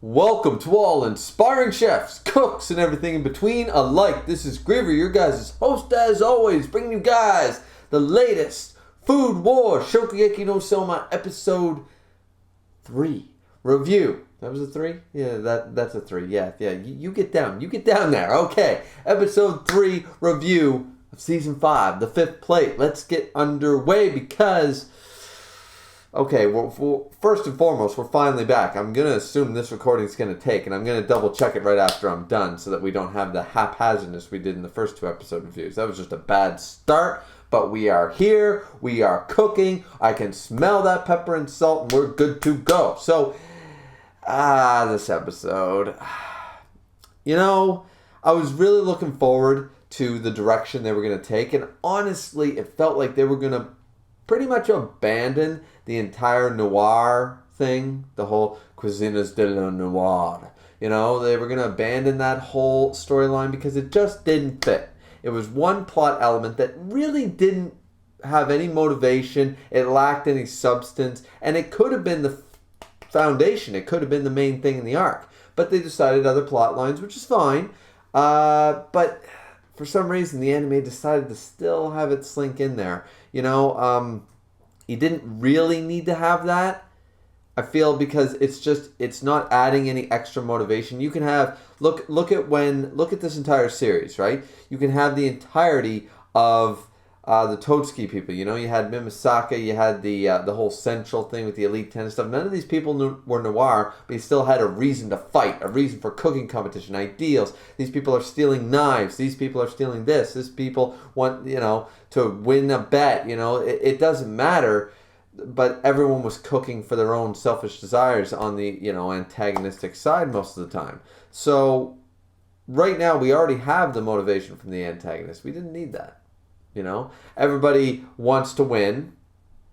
Welcome to all inspiring chefs, cooks, and everything in between alike. This is Griever, your guys' host as always, bringing you guys the latest Food War Shokugeki no Souma episode 3 review. That was a 3? Yeah, that's a 3. Yeah. You get down there. Okay, episode 3 review of season 5, the 5th plate. Let's get underway because... Okay, well, first and foremost, we're finally back. I'm going to assume this recording's going to take, and I'm going to double check it right after I'm done so that we don't have the haphazardness we did in the first 2 episode reviews. That was just a bad start, but we are here, we are cooking, I can smell that pepper and salt, and we're good to go. So, this episode, I was really looking forward to the direction they were going to take, and honestly, it felt like they were going to pretty much abandon the entire noir thing, the whole cuisines de la noir. They were going to abandon that whole storyline because it just didn't fit. It was one plot element that really didn't have any motivation. It lacked any substance, and it could have been the foundation. It could have been the main thing in the arc. But they decided other plot lines, which is fine. But for some reason, the anime decided to still have it slink in there. You didn't really need to have that, I feel, because it's not adding any extra motivation. You can have, look at this entire series, right? You can have the entirety of the Totsuki people. You had Mimisaka, you had the whole central thing with the elite tennis stuff. None of these people were noir, but you still had a reason to fight, a reason for cooking competition, ideals. These people are stealing knives. These people are stealing this. These people want, to win a bet. It doesn't matter, but everyone was cooking for their own selfish desires on the, antagonistic side most of the time. So right now we already have the motivation from the antagonist. We didn't need that. Everybody wants to win,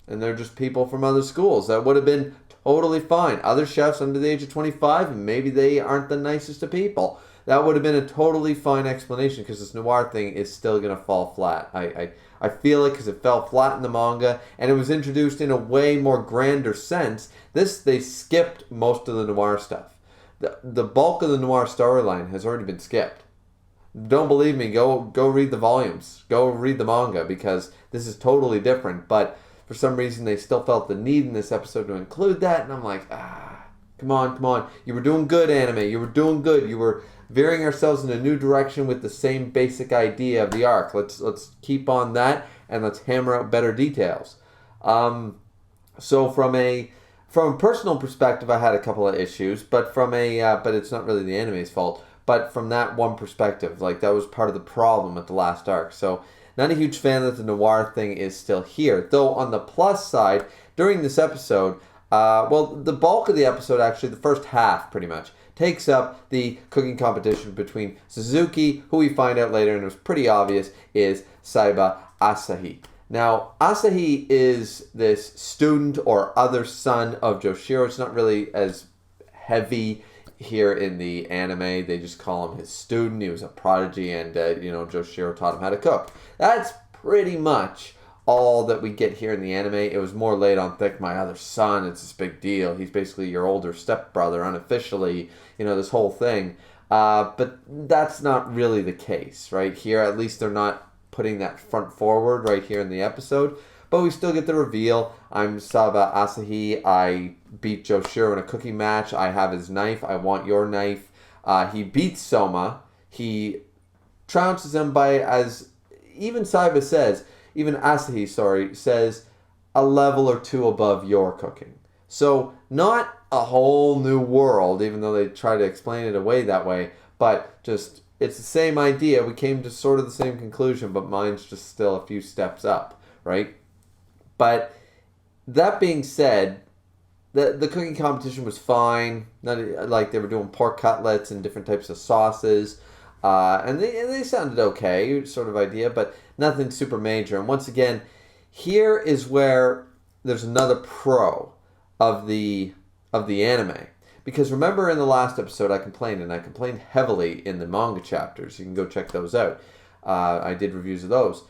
and they're just people from other schools. That would have been totally fine. Other chefs under the age of 25, and maybe they aren't the nicest of people. That would have been a totally fine explanation, because this noir thing is still going to fall flat. I feel it because it fell flat in the manga, and it was introduced in a way more grander sense. They skipped most of the noir stuff. The bulk of the noir storyline has already been skipped. Don't believe me, go read the volumes. Go read the manga, because this is totally different. But for some reason, they still felt the need in this episode to include that. And I'm like, come on. You were doing good, anime. You were doing good. You were veering ourselves in a new direction with the same basic idea of the arc. Let's keep on that, and let's hammer out better details. So from a personal perspective, I had a couple of issues. But but it's not really the anime's fault. But from that one perspective, that was part of the problem with the last arc. So, not a huge fan that the noir thing is still here. Though, on the plus side, during this episode, the bulk of the episode, actually, the first half, pretty much, takes up the cooking competition between Suzuki, who we find out later, and it was pretty obvious, is Saiba Asahi. Now, Asahi is this student or other son of Joshiro. It's not really as heavy here in the anime. They just call him his student. He was a prodigy, and Joshiro taught him how to cook. That's pretty much all that we get here in the anime. It was more laid on thick. My other son, it's this big deal. He's basically your older stepbrother unofficially, this whole thing. But that's not really the case right here. At least they're not putting that front forward right here in the episode. But we still get the reveal. I'm Saba Asahi. I beat Joshiro in a cooking match. I have his knife. I want your knife. He beats Souma. He trounces him by, as even Saiba says, even Asahi, says, a level or 2 above your cooking. So not a whole new world, even though they try to explain it away that way. But just, it's the same idea. We came to sort of the same conclusion, but mine's just still a few steps up, right? But that being said, the cooking competition was fine. Not like they were doing pork cutlets and different types of sauces, and they sounded okay, sort of idea, but nothing super major. And once again, here is where there's another pro of the anime, because remember in the last episode I complained heavily in the manga chapters. You can go check those out. I did reviews of those.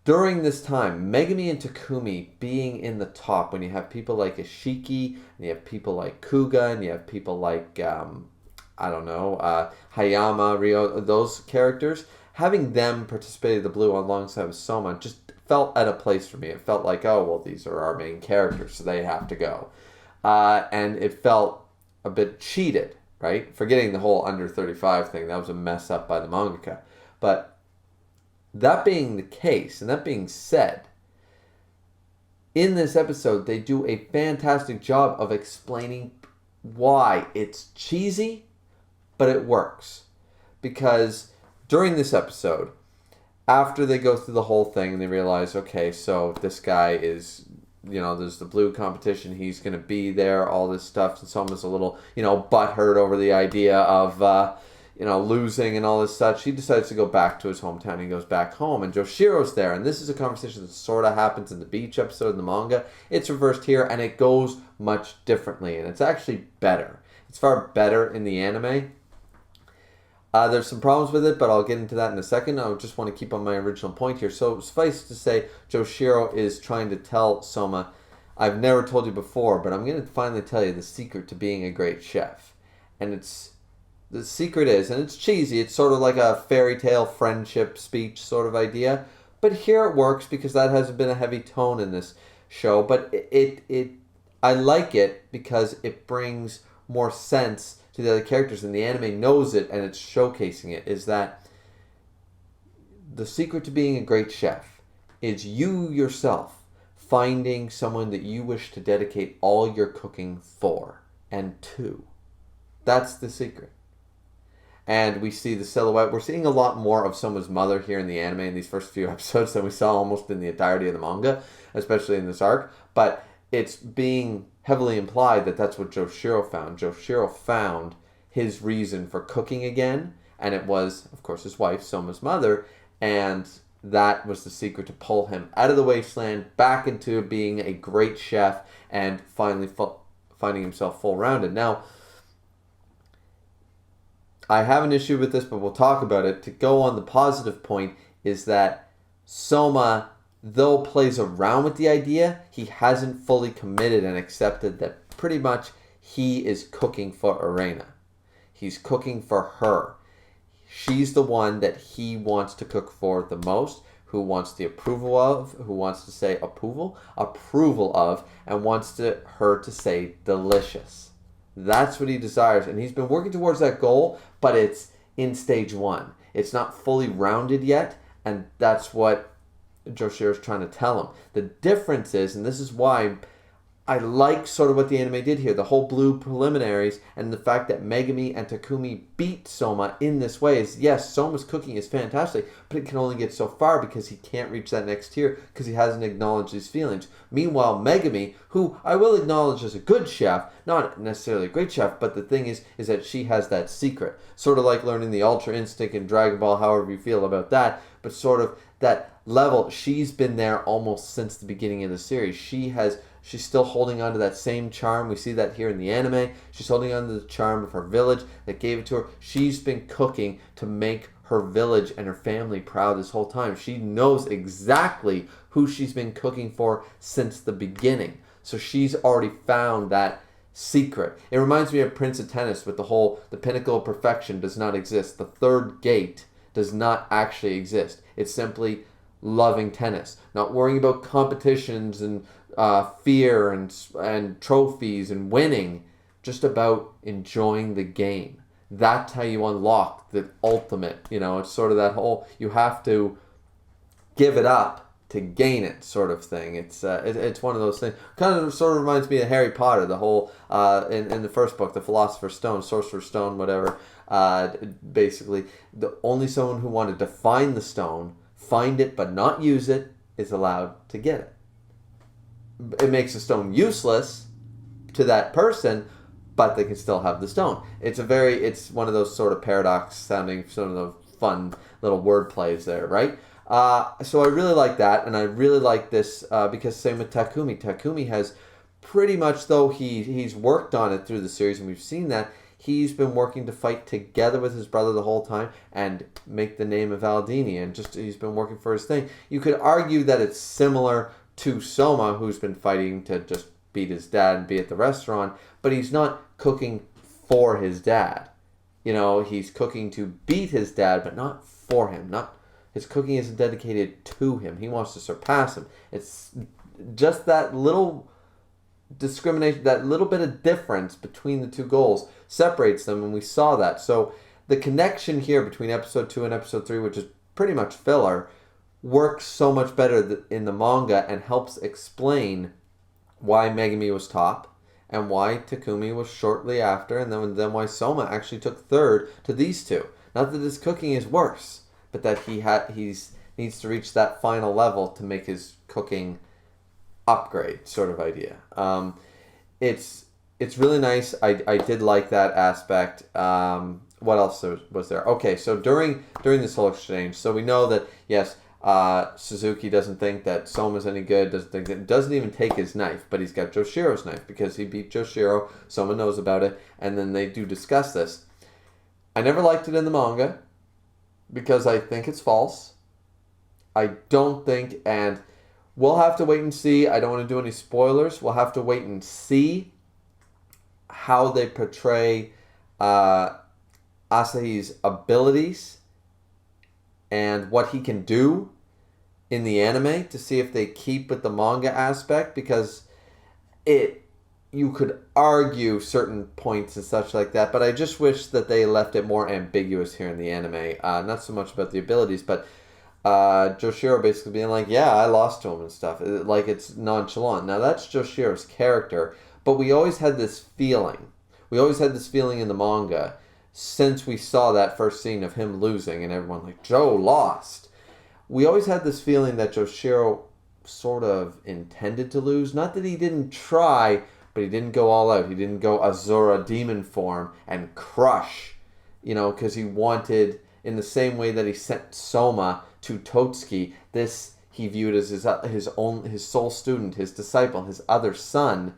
during this time, Megumi and Takumi being in the top, when you have people like Ishiki, and you have people like Kuga, and you have people like, Hayama, Ryo, those characters, having them participate in the blue alongside with Souma just felt at a place for me. It felt like, oh, well, these are our main characters, so they have to go. And it felt a bit cheated, right? Forgetting the whole under 35 thing. That was a mess up by the mangaka. But that being the case, and that being said, in this episode, they do a fantastic job of explaining why it's cheesy, but it works. Because during this episode, after they go through the whole thing and they realize, okay, so this guy is, there's the blue competition, he's going to be there, all this stuff, and Souma's a little, butthurt over the idea of, losing and all this such. He decides to go back to his hometown. He goes back home, and Joshiro's there, and this is a conversation that sort of happens in the beach episode in the manga. It's reversed here, and it goes much differently, and it's actually better. It's far better in the anime. There's some problems with it, but I'll get into that in a second. I just want to keep on my original point here. So suffice to say, Joshiro is trying to tell Souma, I've never told you before, but I'm going to finally tell you the secret to being a great chef. And the secret is, and it's cheesy, it's sort of like a fairy tale friendship speech sort of idea. But here it works because that hasn't been a heavy tone in this show. But I like it because it brings more sense to the other characters, and the anime knows it and it's showcasing it, is that the secret to being a great chef is you yourself finding someone that you wish to dedicate all your cooking for and to. That's the secret. And we see the silhouette. We're seeing a lot more of Souma's mother here in the anime in these first few episodes than we saw almost in the entirety of the manga, especially in this arc. But it's being heavily implied that that's what Joshiro found. Joshiro found his reason for cooking again, and it was, of course, his wife, Souma's mother, and that was the secret to pull him out of the wasteland, back into being a great chef, and finally finding himself full-rounded. Now, I have an issue with this, but we'll talk about it. To go on the positive point is that Souma, though plays around with the idea, he hasn't fully committed and accepted that pretty much he is cooking for Arena. He's cooking for her. She's the one that he wants to cook for the most, who wants the approval of, who wants to say approval of, and wants her to say delicious. That's what he desires, and he's been working towards that goal, but it's in stage 1. It's not fully rounded yet, and that's what Joshiro's trying to tell him. The difference is, and this is why I like sort of what the anime did here, the whole blue preliminaries, and the fact that Megumi and Takumi beat Souma in this way is, yes, Souma's cooking is fantastic, but it can only get so far because he can't reach that next tier because he hasn't acknowledged his feelings. Meanwhile, Megumi, who I will acknowledge as a good chef, not necessarily a great chef, but the thing is that she has that secret. Sort of like learning the Ultra Instinct in Dragon Ball, however you feel about that, but sort of that level, she's been there almost since the beginning of the series. She's still holding on to that same charm. We see that here in the anime. She's holding on to the charm of her village that gave it to her. She's been cooking to make her village and her family proud this whole time. She knows exactly who she's been cooking for since the beginning. So she's already found that secret. It reminds me of Prince of Tennis with the pinnacle of perfection does not exist. The third gate does not actually exist. It's simply loving tennis, not worrying about competitions and fear and trophies and winning, just about enjoying the game. That's how you unlock the ultimate. It's sort of that whole, you have to give it up to gain it sort of thing. It's one of those things. Kind of sort of reminds me of Harry Potter, the whole in the first book, the Philosopher's Stone, Sorcerer's Stone, whatever. Basically, the only someone who wanted to find the stone, find it but not use it, is allowed to get it. It makes the stone useless to that person, but they can still have the stone. It's one of those sort of paradox sounding, sort of fun little word plays there, right? So I really like that, and I really like this because same with Takumi. Takumi has pretty much, though he's worked on it through the series, and we've seen that, he's been working to fight together with his brother the whole time and make the name of Aldini, and just he's been working for his thing. You could argue that it's similar to Souma, who's been fighting to just beat his dad and be at the restaurant, but he's not cooking for his dad. He's cooking to beat his dad, but not for him. Not his cooking isn't dedicated to him. He wants to surpass him. It's just that little discrimination, that little bit of difference between the two goals separates them, and we saw that. So the connection here between episode 2 and episode 3, which is pretty much filler, works so much better in the manga and helps explain why Megumi was top and why Takumi was shortly after, and then why Souma actually took third to these two. Not that his cooking is worse, but that he needs to reach that final level to make his cooking upgrade sort of idea. It's really nice. I did like that aspect. What else was there? Okay, so during this whole exchange, so we know that yes, Suzuki doesn't think that Soma's any good. Doesn't even take his knife, but he's got Joshiro's knife because he beat Joshiro. Soma knows about it, and then they do discuss this. I never liked it in the manga because I think it's false. I don't think, and we'll have to wait and see. I don't want to do any spoilers. We'll have to wait and see how they portray Asahi's abilities and what he can do in the anime to see if they keep with the manga aspect, because you could argue certain points and such like that, but I just wish that they left it more ambiguous here in the anime. Not so much about the abilities, but Joshiro basically being like, yeah, I lost to him and stuff. Like, it's nonchalant. Now, that's Joshiro's character, but we always had this feeling. We always had this feeling in the manga since we saw that first scene of him losing and everyone like, Joe lost. We always had this feeling that Joshiro sort of intended to lose. Not that he didn't try, but he didn't go all out. He didn't go Azura demon form and crush, because he wanted, in the same way that he sent Soma to Totsuki, this he viewed as his sole student, his disciple, his other son,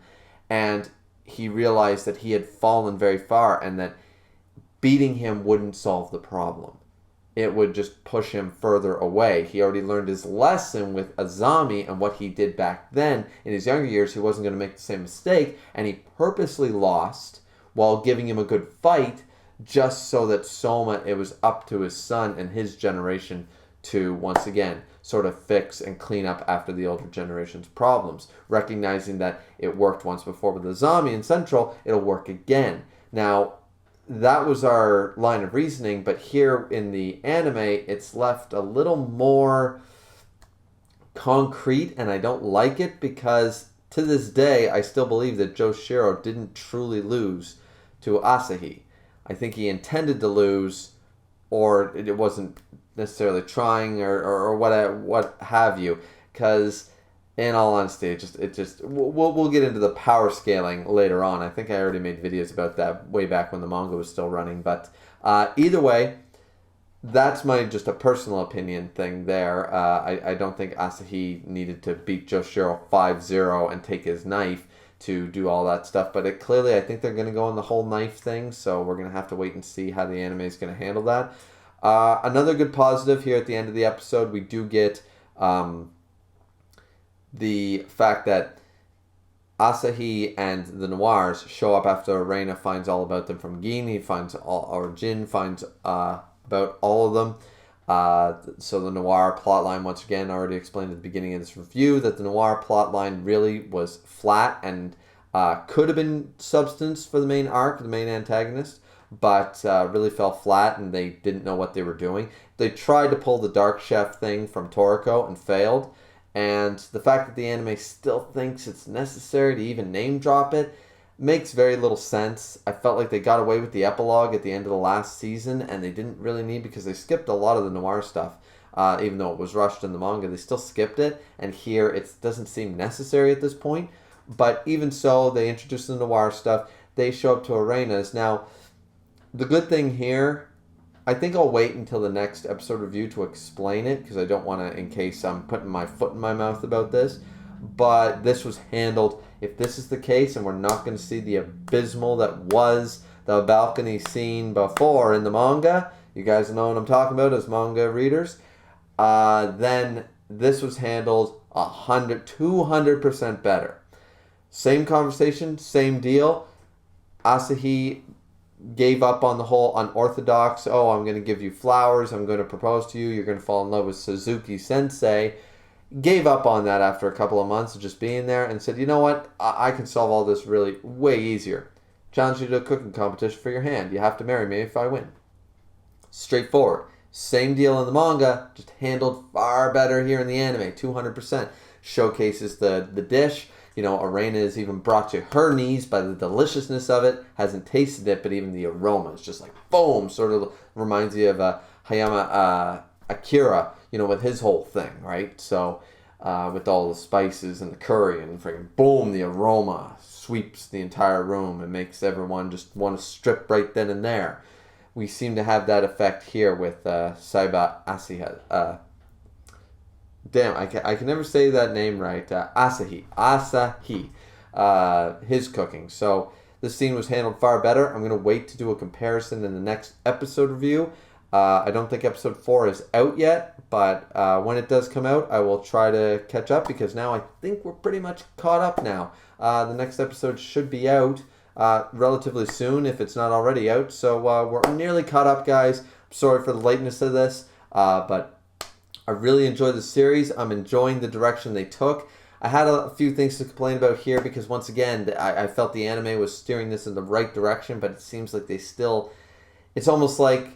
and he realized that he had fallen very far and that beating him wouldn't solve the problem. It would just push him further away. He already learned his lesson with Azami and what he did back then. In his younger years, he wasn't going to make the same mistake, and he purposely lost while giving him a good fight just so that Soma, it was up to his son and his generation to, once again, sort of fix and clean up after the older generation's problems, recognizing that it worked once before with Azami in Central, it'll work again. Now, that was our line of reasoning, but here in the anime, it's left a little more concrete, and I don't like it because to this day, I still believe that Joshiro didn't truly lose to Asahi. I think he intended to lose, or it wasn't necessarily trying, or what have you, because in all honesty, it just we'll get into the power scaling later on. I think I already made videos about that way back when the manga was still running. But either way, that's my just a personal opinion thing there. I don't think Asahi needed to beat Joshiro 5-0 and take his knife to do all that stuff. But clearly, I think they're going to go on the whole knife thing. So we're going to have to wait and see how the anime is going to handle that. Another good positive here at the end of the episode, we do get the fact that Asahi and the Noirs show up after Reina finds all about them from Gin. He finds Jin finds about all of them. So the Noir plotline, once again, already explained at the beginning of this review that the Noir plotline really was flat and could have been substance for the main arc, the main antagonist, but really fell flat and they didn't know what they were doing. They tried to pull the Dark Chef thing from Toriko and failed. And the fact that the anime still thinks it's necessary to even name drop it makes very little sense. I felt like they got away with the epilogue at the end of the last season, and they didn't really need, because they skipped a lot of the Noir stuff. Even though it was rushed in the manga, they still skipped it, and here it doesn't seem necessary at this point. But even so, they introduced the Noir stuff. They show up to Arenas. Now, the good thing here, I think I'll wait until the next episode review to explain it, because I don't want to, in case I'm putting my foot in my mouth about this. But this was handled, if this is the case, and we're not going to see the abysmal that was the balcony scene before in the manga, you guys know what I'm talking about as manga readers, then this was handled 200% better. Same conversation, same deal. Asahi gave up on the whole unorthodox, oh, I'm going to give you flowers, I'm going to propose to you, you're going to fall in love with Suzuki Sensei. Gave up on that after a couple of months of just being there and said, you know what, I can solve all this really way easier. Challenge you to a cooking competition for your hand. You have to marry me if I win. Straightforward. Same deal in the manga, just handled far better here in the anime. 200%. Showcases the dish. You know, Arena is even brought to her knees by the deliciousness of it. Hasn't tasted it, but even the aroma is just like boom. Sort of reminds you of Hayama Akira, you know, with his whole thing, right? So with all the spices and the curry and freaking boom, the aroma sweeps the entire room and makes everyone just want to strip right then and there. We seem to have that effect here with Saiba Asahi. Damn, I can never say that name right. Asahi. His cooking. So this scene was handled far better. I'm going to wait to do a comparison in the next episode review. I don't think episode 4 is out yet, but when it does come out, I will try to catch up because now I think we're pretty much caught up now. The next episode should be out relatively soon if it's not already out. So we're nearly caught up, guys. I'm sorry for the lateness of this, but I really enjoyed the series. I'm enjoying the direction they took. I had a few things to complain about here because once again, I felt the anime was steering this in the right direction, but it seems like they still... It's almost like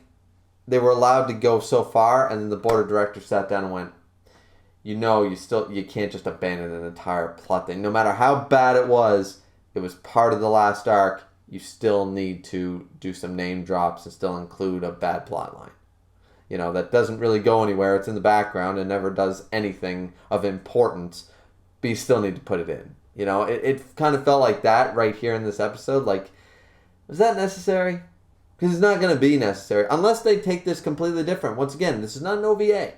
they were allowed to go so far, and then the board of directors sat down and went, you know, you can't just abandon an entire plot thing. No matter how bad it was part of the last arc, you still need to do some name drops and still include a bad plot line. You know, that doesn't really go anywhere. It's in the background and never does anything of importance, but you still need to put it in. You know, it kind of felt like that right here in this episode. Like, was that necessary? Because it's not going to be necessary unless they take this completely different. Once again, this is not an OVA.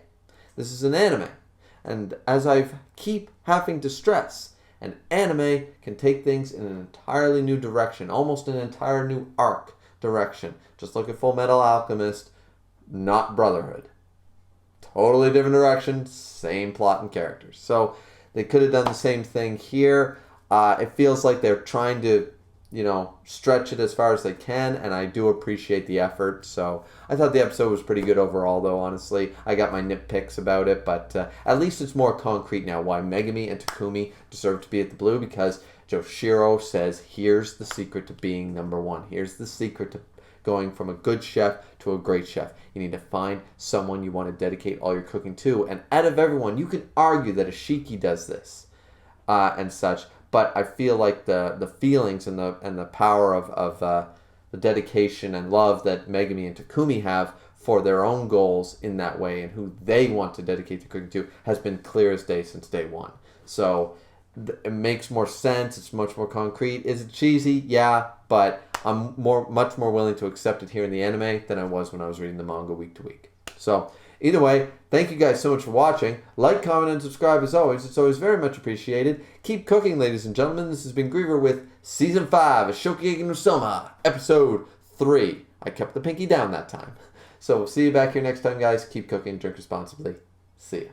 This is an anime. And as I keep having to stress, an anime can take things in an entirely new direction, almost an entire new arc direction. Just look at Full Metal Alchemist, not Brotherhood. Totally different direction, same plot and characters. So they could have done the same thing here. It feels like they're trying to, you know, stretch it as far as they can, and I do appreciate the effort. So I thought the episode was pretty good overall, though, honestly. I got my nitpicks about it, but at least it's more concrete now why Megumi and Takumi deserve to be at the Blue, because Joshiro says, here's the secret to being number one. Here's the secret to going from a good chef to a great chef. You need to find someone you want to dedicate all your cooking to. And out of everyone, you can argue that Ashiki does this and such. But I feel like the feelings and the power of the dedication and love that Megumi and Takumi have for their own goals in that way and who they want to dedicate the cooking to has been clear as day since day one. So it makes more sense. It's much more concrete. Is it cheesy? Yeah, but I'm much more willing to accept it here in the anime than I was when I was reading the manga week to week. So either way, thank you guys so much for watching. Like, comment, and subscribe as always. It's always very much appreciated. Keep cooking, ladies and gentlemen. This has been Griever with Season 5 of Shokugeki no Souma, Episode 3. I kept the pinky down that time. So we'll see you back here next time, guys. Keep cooking, drink responsibly. See ya.